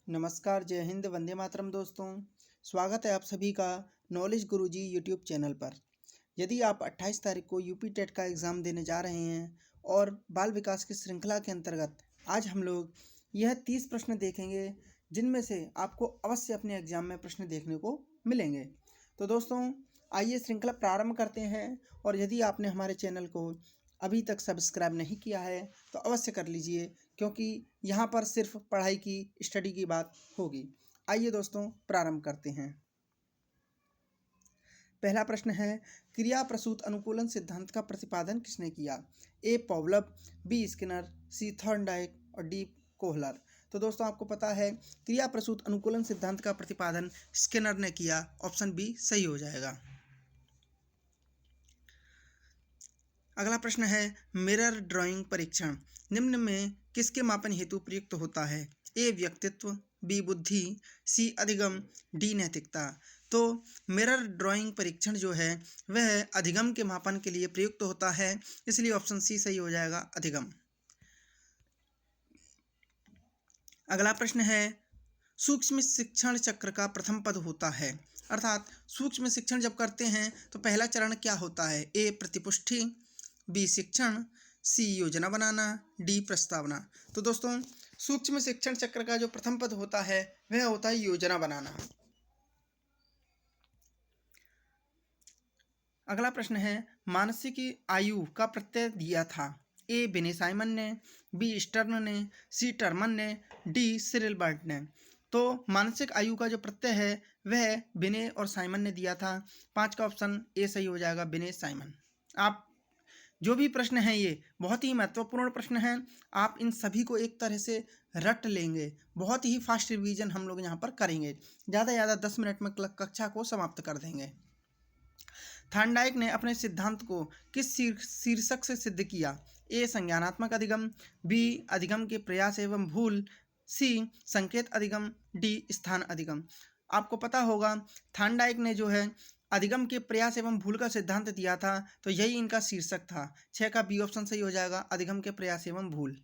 नमस्कार, जय हिंद, वंदे मातरम दोस्तों। स्वागत है आप सभी का नॉलेज गुरुजी यूट्यूब चैनल पर। यदि आप 28 तारीख को यूपी टेट का एग्ज़ाम देने जा रहे हैं और बाल विकास की श्रृंखला के अंतर्गत आज हम लोग यह 30 प्रश्न देखेंगे, जिनमें से आपको अवश्य अपने एग्ज़ाम में प्रश्न देखने को मिलेंगे। तो दोस्तों, आइए श्रृंखला प्रारंभ करते हैं। और यदि आपने हमारे चैनल को अभी तक सब्सक्राइब नहीं किया है तो अवश्य कर लीजिए, क्योंकि यहाँ पर सिर्फ पढ़ाई की स्टडी की बात होगी। आइए दोस्तों, प्रारंभ करते हैं। पहला प्रश्न है, क्रिया प्रसूत अनुकूलन सिद्धांत का प्रतिपादन किसने किया? ए पॉवलव, बी स्किनर, सी थॉर्नडाइक और डी कोहलर। तो दोस्तों, आपको पता है क्रिया प्रसूत अनुकूलन सिद्धांत का प्रतिपादन स्किनर ने किया। ऑप्शन बी सही हो जाएगा। अगला प्रश्न है, मिरर ड्राइंग परीक्षण निम्न में किसके मापन हेतु प्रयुक्त होता है? ए व्यक्तित्व, बी बुद्धि, सी अधिगम, डी नैतिकता। तो मिरर ड्राइंग परीक्षण जो है वह अधिगम के मापन के लिए प्रयुक्त होता है, इसलिए ऑप्शन सी सही हो जाएगा, अधिगम। अगला प्रश्न है, सूक्ष्म शिक्षण चक्र का प्रथम पद होता है, अर्थात सूक्ष्म शिक्षण जब करते हैं तो पहला चरण क्या होता है? ए प्रतिपुष्टि, बी शिक्षण, सी योजना बनाना, डी प्रस्तावना। तो दोस्तों, सूक्ष्म शिक्षण चक्र का जो प्रथम पद होता है वह होता है योजना बनाना। अगला प्रश्न है, मानसिक आयु का प्रत्यय दिया था? ए बिने साइमन ने, बी स्टर्न ने, सी टर्मन ने, डी सिरिल बर्ट ने। तो मानसिक आयु का जो प्रत्यय है वह बिने और साइमन ने दिया था। 5 का ऑप्शन ए सही हो जाएगा, बिने साइमन। आप जो भी प्रश्न हैं ये बहुत ही महत्वपूर्ण प्रश्न हैं। आप इन सभी को एक तरह से रट लेंगे। बहुत ही फास्ट रिवीजन हम लोग यहाँ पर करेंगे। ज़्यादा से ज़्यादा 10 मिनट में कक्षा को समाप्त कर देंगे। थॉर्नडाइक ने अपने सिद्धांत को किस शीर्षक से सिद्ध किया? ए संज्ञानात्मक अधिगम, बी अधिगम के प्रयास एवं भूल, सी संकेत अधिगम, डी स्थान अधिगम। आपको पता होगा थॉर्नडाइक ने जो है अधिगम के प्रयास एवं भूल का सिद्धांत दिया था, तो यही इनका शीर्षक था। 6 का बी ऑप्शन सही हो जाएगा, अधिगम के प्रयास एवं भूल।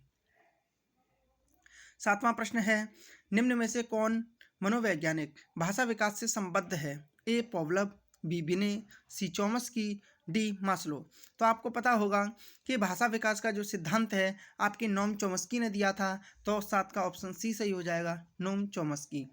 7वां प्रश्न है, निम्न में से कौन मनोवैज्ञानिक भाषा विकास से संबद्ध है? ए पॉवलव, बी बिने, सी चॉम्स्की, डी मास्लो। तो आपको पता होगा कि भाषा विकास का जो सिद्धांत है आपके नोम चॉम्स्की ने दिया था, तो 7 का ऑप्शन सी सही हो जाएगा, नोम चॉम्स्की।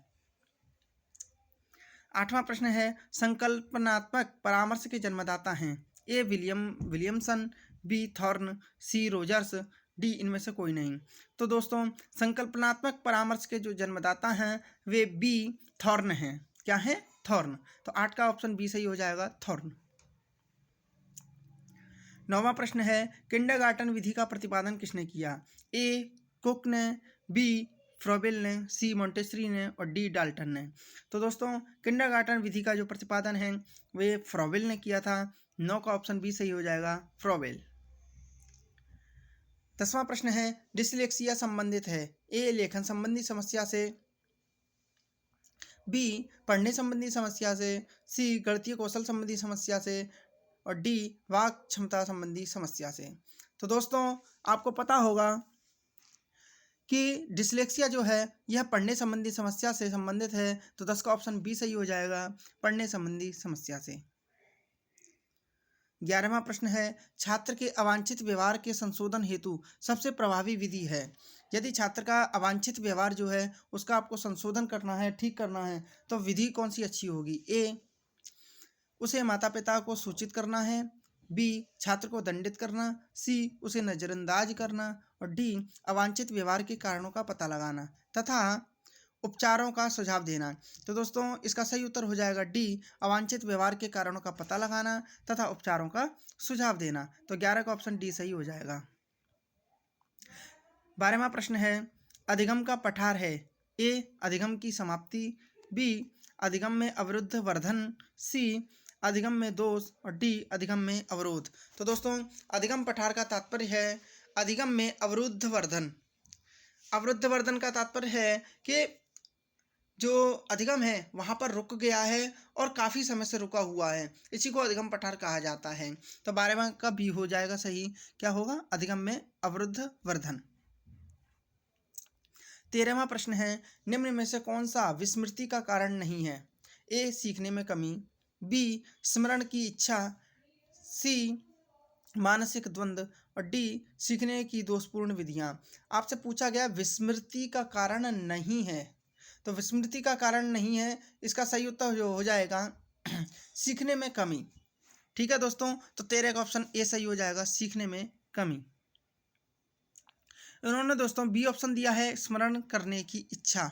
8वां प्रश्न है, संकल्पनात्मक परामर्श के जन्मदाता हैं? ए विलियमसन, बी थॉर्न, सी रोजर्स, डी इनमें से कोई नहीं। तो दोस्तों, संकल्पनात्मक परामर्श के जो जन्मदाता हैं वे बी थॉर्न हैं। क्या है? थॉर्न। तो 8 का ऑप्शन बी सही हो जाएगा, थॉर्न। 9वां प्रश्न है, किंडरगार्टन विधि का प्रतिपादन किसने किया? ए कुक ने, बी फ्रोबेल ने, सी मोंटेसरी ने और डी डाल्टन ने। तो दोस्तों, किंडरगार्टन विधि का जो प्रतिपादन है वे फ्रोबेल ने किया था। 9 का ऑप्शन बी सही हो जाएगा, फ्रोबेल। 10वां प्रश्न है, डिसलेक्सिया संबंधित है? ए लेखन संबंधी समस्या से, बी पढ़ने संबंधी समस्या से, सी गणितीय कौशल संबंधी समस्या से और डी वाक क्षमता संबंधी समस्या से। तो दोस्तों, आपको पता होगा कि डिसलेक्सिया जो है यह पढ़ने संबंधी समस्या से संबंधित है, तो 10 का ऑप्शन बी सही हो जाएगा, पढ़ने संबंधी समस्या से। 11वां प्रश्न है, छात्र के अवांछित व्यवहार के संशोधन हेतु सबसे प्रभावी विधि है? यदि छात्र का अवांछित व्यवहार जो है उसका आपको संशोधन करना है, ठीक करना है, तो विधि कौन सी अच्छी होगी? ए उसे माता पिता को सूचित करना है, बी छात्र को दंडित करना, सी उसे नज़रअंदाज करना और डी अवांछित व्यवहार के कारणों का पता लगाना तथा उपचारों का सुझाव देना। तो दोस्तों, इसका सही उत्तर हो जाएगा डी अवांछित व्यवहार के कारणों का पता लगाना तथा उपचारों का सुझाव देना। तो 11 का ऑप्शन डी सही हो जाएगा। 12वां प्रश्न है, अधिगम का पठार है? ए अधिगम की समाप्ति, बी अधिगम में अवरुद्ध वर्धन, सी अधिगम में दोष और डी अधिगम में अवरोध। तो दोस्तों, अधिगम पठार का तात्पर्य है अधिगम में अवरुद्ध वर्धन। अवरुद्ध वर्धन का तात्पर्य है कि जो अधिगम है वहाँ पर रुक गया है और काफ़ी समय से रुका हुआ है, इसी को अधिगम पठार कहा जाता है। तो 12वां का बी हो जाएगा सही। क्या होगा? अधिगम में अवरुद्ध वर्धन। 13वां प्रश्न है, निम्न में से कौन सा विस्मृति का कारण नहीं है? ए सीखने में कमी, बी स्मरण की इच्छा, सी मानसिक द्वंद्व और डी सीखने की दोषपूर्ण विधियां। आपसे पूछा गया विस्मृति का कारण नहीं है, तो विस्मृति का कारण नहीं है, इसका सही उत्तर जो हो जाएगा सीखने में कमी। ठीक है दोस्तों, तो 13 का ऑप्शन ए सही हो जाएगा, सीखने में कमी। इन्होंने दोस्तों बी ऑप्शन दिया है, स्मरण करने की इच्छा।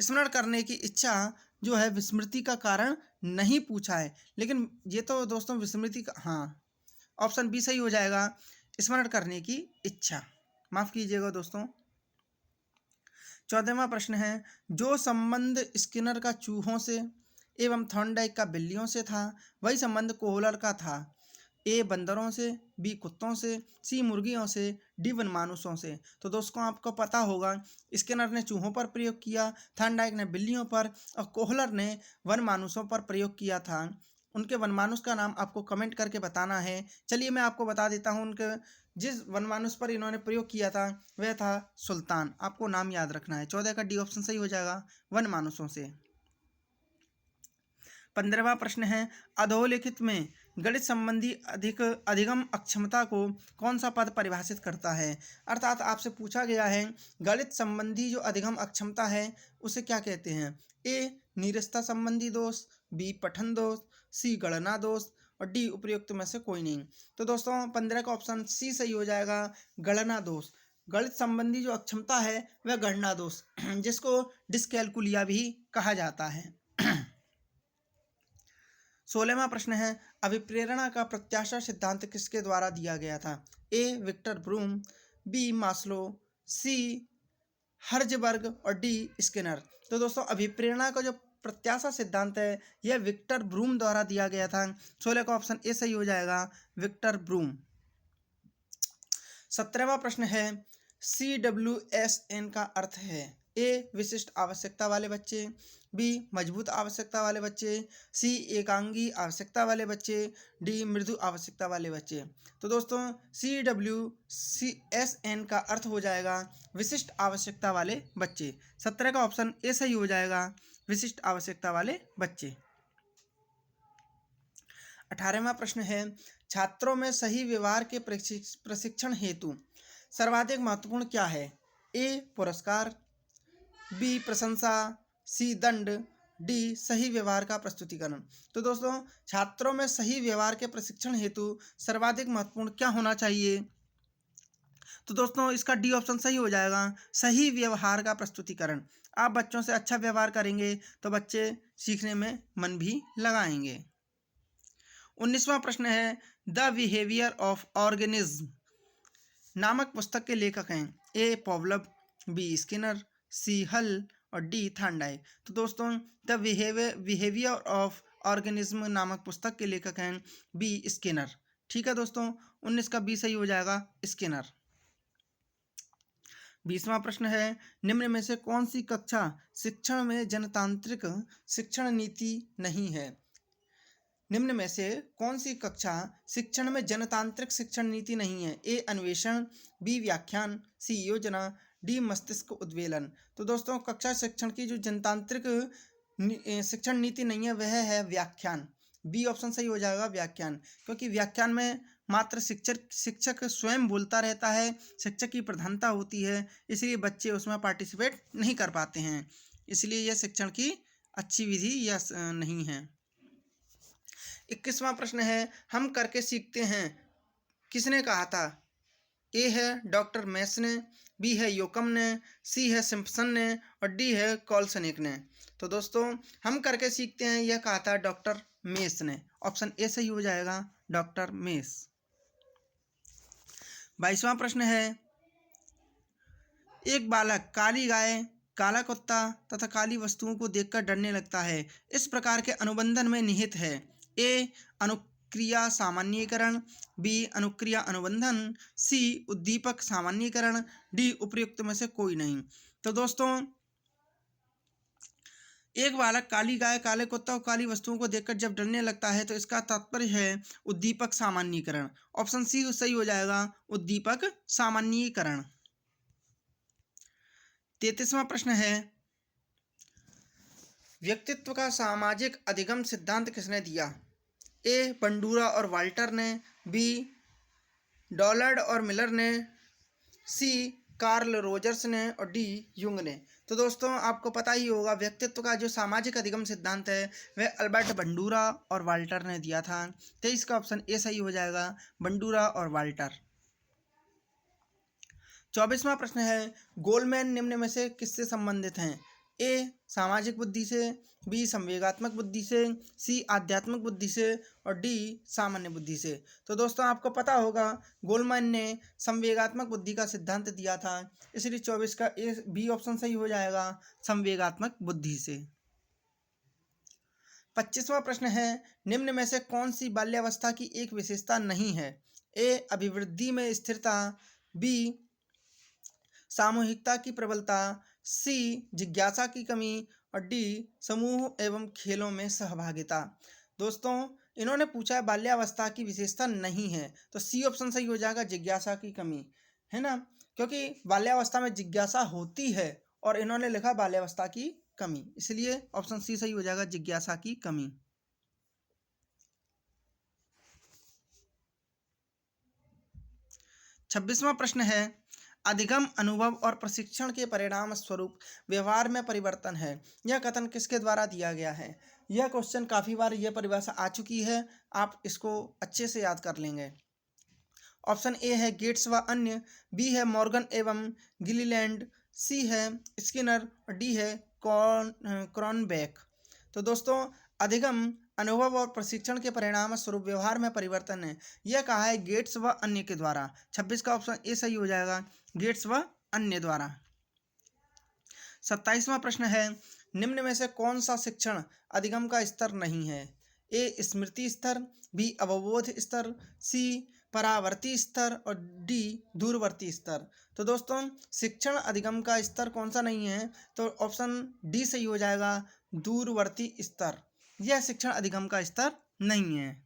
स्मरण करने की इच्छा जो है विस्मृति का कारण नहीं पूछा है, लेकिन ये तो दोस्तों विस्मृति का, हाँ ऑप्शन बी सही हो जाएगा, स्मरण करने की इच्छा। माफ कीजिएगा दोस्तों। 14वां प्रश्न है, जो संबंध स्किनर का चूहों से एवं थॉर्नडाइक का बिल्लियों से था, वही संबंध कोहलर का था। ए बंदरों से, बी कुत्तों से, सी मुर्गियों से, डी वनमानुषों से। तो दोस्तों आपको पता होगा, स्किनर ने चूहों पर प्रयोग किया, थॉर्नडाइक ने बिल्लियों पर और कोहलर ने वनमानुषों पर प्रयोग किया था। उनके वनमानुष का नाम आपको कमेंट करके बताना है। चलिए मैं आपको बता देता हूँ, उनके जिस वनमानुष पर इन्होंने प्रयोग किया था वह था सुल्तान। आपको नाम याद रखना है। 14 का डी ऑप्शन सही हो जाएगा, वनमानुषों से। 15वां प्रश्न है, अधोलिखित में गणित संबंधी अधिगम अक्षमता को कौन सा पद परिभाषित करता है? अर्थात आपसे पूछा गया है गणित संबंधी जो अधिगम अक्षमता है उसे क्या कहते हैं? ए नीरसता संबंधी दोष, बी पठन दोष, सी गणना दोष और डी उपयुक्त में से कोई नहीं। तो दोस्तों 15 का ऑप्शन सी सही हो जाएगा, गणना दोष। गणित संबंधी जो अक्षमता है वह गणना दोष, जिसको डिस्कैलकुलिया भी कहा जाता है। 16वां प्रश्न है, अभिप्रेरणा का प्रत्याशा सिद्धांत किसके द्वारा दिया गया था? ए विक्टर ब्रूम, बी मास्लो, सी हर्जबर्ग और डी स्किनर। तो दोस्तों अभिप्रेरणा का जो प्रत्याशा सिद्धांत है यह विक्टर ब्रूम द्वारा दिया गया था। 16 का ऑप्शन ए सही हो जाएगा, विक्टर ब्रूम। 17वां प्रश्न है, CWSN का अर्थ है? ए विशिष्ट आवश्यकता वाले बच्चे, बी मजबूत आवश्यकता वाले बच्चे, सी एकांगी आवश्यकता वाले बच्चे, डी मृदु आवश्यकता वाले बच्चे। तो दोस्तों CWSN का अर्थ हो जाएगा विशिष्ट आवश्यकता वाले बच्चे। 17 का ऑप्शन ए सही हो जाएगा, विशिष्ट आवश्यकता वाले बच्चे। 18वां प्रश्न है, छात्रों में सही व्यवहार के प्रशिक्षण हेतु सर्वाधिक महत्वपूर्ण क्या है? ए पुरस्कार, बी प्रशंसा, सी दंड, डी सही व्यवहार का प्रस्तुतिकरण। तो दोस्तों छात्रों में सही व्यवहार के प्रशिक्षण हेतु सर्वाधिक महत्वपूर्ण क्या होना चाहिए? तो दोस्तों इसका डी ऑप्शन सही हो जाएगा, सही व्यवहार का प्रस्तुतिकरण। आप बच्चों से अच्छा व्यवहार करेंगे तो बच्चे सीखने में मन भी लगाएंगे। 19वां प्रश्न है, द बिहेवियर ऑफ ऑर्गेनिज्म नामक पुस्तक के लेखक हैं? ए पॉवलव, बी स्किनर, सी हल और डी थॉर्नडाइक। तो दोस्तों द बिहेवियर ऑफ ऑर्गेनिज्म नामक पुस्तक के लेखक हैं बी स्किनर। ठीक है दोस्तों, 19 का बी सही हो जाएगा, स्किनर। 20वां प्रश्न है, निम्न में से कौन सी कक्षा शिक्षण में जनतांत्रिक शिक्षण नीति नहीं है? निम्न में से कौन सी कक्षा शिक्षण में जनतांत्रिक शिक्षण नीति नहीं है? ए अन्वेषण, बी व्याख्यान, सी योजना, डी मस्तिष्क उद्वेलन। तो दोस्तों कक्षा शिक्षण की जो जनतांत्रिक शिक्षण नीति नहीं है वह है व्याख्यान। बी ऑप्शन सही हो जाएगा, व्याख्यान। क्योंकि व्याख्यान में मात्र शिक्षक स्वयं बोलता रहता है, शिक्षक की प्रधानता होती है, इसलिए बच्चे उसमें पार्टिसिपेट नहीं कर पाते हैं, इसलिए यह शिक्षण की अच्छी विधि या नहीं है। 21वां प्रश्न है, हम करके सीखते हैं किसने कहा था? ए है डॉक्टर मेस ने, बी है योकम ने, सी है सिम्पसन ने और डी है कॉल्सनिक ने। तो दोस्तों हम करके सीखते हैं यह कहा था डॉक्टर मेस ने। ऑप्शन ए सही हो जाएगा, डॉक्टर मेस। 22वां प्रश्न है, एक बालक काली गाय, काला कुत्ता तथा काली वस्तुओं को देखकर डरने लगता है, इस प्रकार के अनुबंधन में निहित है? ए अनुक्रिया सामान्यीकरण, बी अनुक्रिया अनुबंधन, सी उद्दीपक सामान्यीकरण, डी उपयुक्त में से कोई नहीं। तो दोस्तों एक बालक काली गाय, काले कुत्ता और काली वस्तुओं को देखकर जब डरने लगता है तो इसका तात्पर्य है उद्दीपक सामान्यीकरण। ऑप्शन सी सही हो जाएगा, उद्दीपक सामान्यीकरण। 33वां प्रश्न है, व्यक्तित्व का सामाजिक अधिगम सिद्धांत किसने दिया? ए बंडूरा और वाल्टर ने, बी डॉलर्ड और मिलर ने, सी कार्ल रोजर्स ने और डी युंग ने। तो दोस्तों आपको पता ही होगा, व्यक्तित्व का जो सामाजिक अधिगम सिद्धांत है वह अल्बर्ट बंडूरा और वाल्टर ने दिया था। 23 का ऑप्शन ए सही हो जाएगा, बंडूरा और वाल्टर। 24वां प्रश्न है, गोलमैन निम्न में से किससे संबंधित हैं? ए सामाजिक बुद्धि से, बी संवेगात्मक बुद्धि से, सी आध्यात्मिक बुद्धि से और डी सामान्य बुद्धि से। तो दोस्तों आपको पता होगा गोलमैन ने संवेगात्मक बुद्धि का सिद्धांत दिया था, इसलिए 24 का ए बी ऑप्शन सही हो जाएगा, संवेगात्मक बुद्धि से। 25वां प्रश्न है, निम्न में से कौन सी बाल्यावस्था की एक विशेषता नहीं है? ए अभिवृद्धि में स्थिरता, बी सामूहिकता की प्रबलता, सी जिज्ञासा की कमी और डी समूह एवं खेलों में सहभागिता। दोस्तों इन्होंने पूछा है बाल्यावस्था की विशेषता नहीं है, तो सी ऑप्शन सही हो जाएगा, जिज्ञासा की कमी, है ना, क्योंकि बाल्यावस्था में जिज्ञासा होती है और इन्होंने लिखा बाल्यावस्था की कमी, इसलिए ऑप्शन सी सही हो जाएगा, जिज्ञासा की कमी। 26वां प्रश्न है, अधिगम अनुभव और प्रशिक्षण के परिणाम स्वरूप व्यवहार में परिवर्तन है, यह कथन किसके द्वारा दिया गया है? यह क्वेश्चन काफ़ी बार यह परिभाषा आ चुकी है, आप इसको अच्छे से याद कर लेंगे। ऑप्शन ए है गेट्स व अन्य, बी है मॉर्गन एवं गिलीलैंड, सी है स्किनर और डी है क्रॉनबेक। तो दोस्तों अधिगम अनुभव और प्रशिक्षण के परिणाम स्वरूप व्यवहार में परिवर्तन है, यह कहा है गेट्स व अन्य के द्वारा। 26 का ऑप्शन ए सही हो जाएगा, गेट्स व अन्य द्वारा। 27वां प्रश्न है, निम्न में से कौन सा शिक्षण अधिगम का स्तर नहीं है? ए स्मृति स्तर, बी अवबोध स्तर, सी परावर्ती स्तर और डी दूरवर्ती स्तर। तो दोस्तों शिक्षण अधिगम का स्तर कौन सा नहीं है? तो ऑप्शन डी सही हो जाएगा, दूरवर्ती स्तर, यह शिक्षण अधिगम का स्तर नहीं है।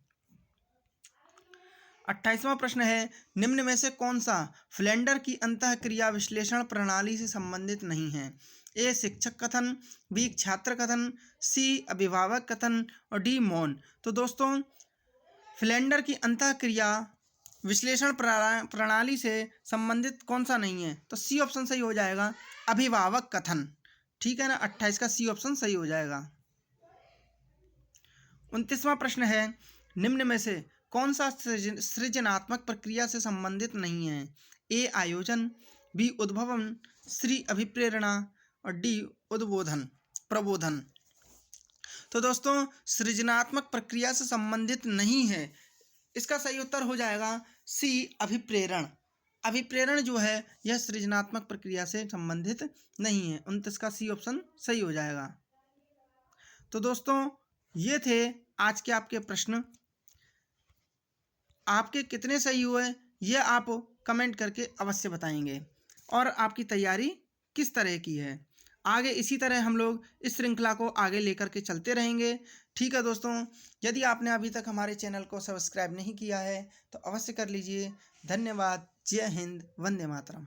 28वां प्रश्न है, निम्न में से कौन सा फ्लेंडर की अंतःक्रिया विश्लेषण प्रणाली से संबंधित नहीं है? ए शिक्षक कथन, बी छात्र कथन, सी अभिभावक कथन और डी मौन। तो दोस्तों फ्लेंडर की अंतःक्रिया विश्लेषण प्रणाली से संबंधित कौन सा नहीं है? तो सी ऑप्शन सही हो जाएगा, अभिभावक कथन, ठीक है ना, 28 का सी ऑप्शन सही हो जाएगा। 29वां प्रश्न है, निम्न में से कौन सा सृजनात्मक प्रक्रिया से संबंधित नहीं है? ए आयोजन, बी उद्भवन, सी अभिप्रेरणा और डी उद्बोधन प्रबोधन। तो दोस्तों सृजनात्मक प्रक्रिया से संबंधित नहीं है, इसका सही उत्तर हो जाएगा सी अभिप्रेरण। अभिप्रेरण जो है यह सृजनात्मक प्रक्रिया से संबंधित नहीं है, 29 का सी ऑप्शन सही हो जाएगा। तो दोस्तों ये थे आज के आपके प्रश्न, आपके कितने सही हुए यह आप कमेंट करके अवश्य बताएंगे और आपकी तैयारी किस तरह की है। आगे इसी तरह हम लोग इस श्रृंखला को आगे लेकर के चलते रहेंगे। ठीक है दोस्तों, यदि आपने अभी तक हमारे चैनल को सब्सक्राइब नहीं किया है तो अवश्य कर लीजिए। धन्यवाद। जय हिंद, वंदे मातरम।